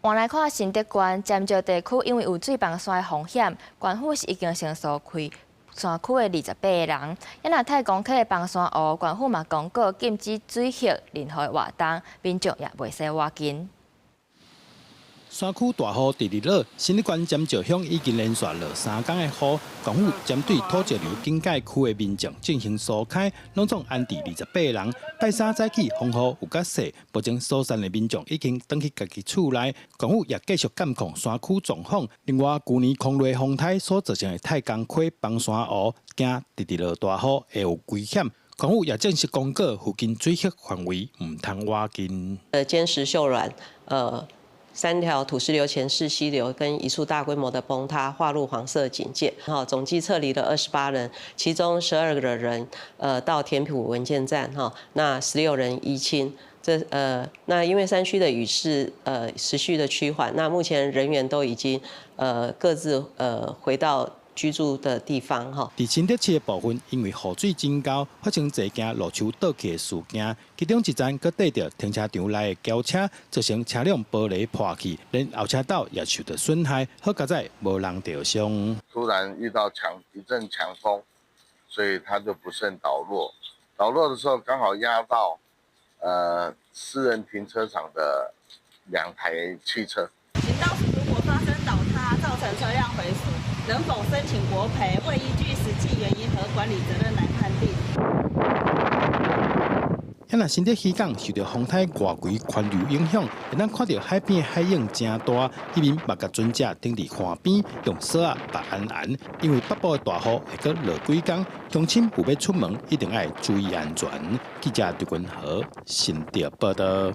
换来看新德县尖石地区，因为有水崩山的风险，县府是已经先疏开山区的28个人。因那太公溪的崩山湖，县府嘛公告禁止水域任何活动，民众也袂使挖近。山区大雨第2日，新德县尖石乡已经连续落3天的雨，县府针对土石流警戒区的民众进行疏开，拢总安置28个人。拜三早起，风雨有较细，目前疏散的民众已经返去家己厝内，县府也继续监控山区状况。另外，去年狂雷风台所造成的太公溪崩山湖，惊第2落大雨会有危险。县府也正式公告，附近水域范围唔通挖近。尖石秀软3条土石流前势溪流跟一处大规模的崩塌划入黄色警戒。总计撤离了28人，其中12个人到田埔文件站那16人移清。那因为山区的雨势持续的趋缓，那目前人员都已经各自回到居住的地方伫新德市的部分，因为雨水增高，发生侪件路树倒去的事件。其中一站，佮对着停车场内的轿车，造成车辆玻璃破去，连后车道也受到损害。好佳在无人受伤。突然遇到一阵强风，所以它就不慎倒落。倒落的时候刚好压到私人停车场的2台汽车。行道树如果发生倒塌，造成车辆毁损，能否申请国赔？会依据实际原因和管理责任来判定。那新德渔港受到风台外围环流影响，会当看到海边的海影真大，一面目甲船只停伫岸边，用绳啊绑安安。因为北部的大雨会搁落几天，乡亲有要出门一定要注意安全。记者刘君和新德报道。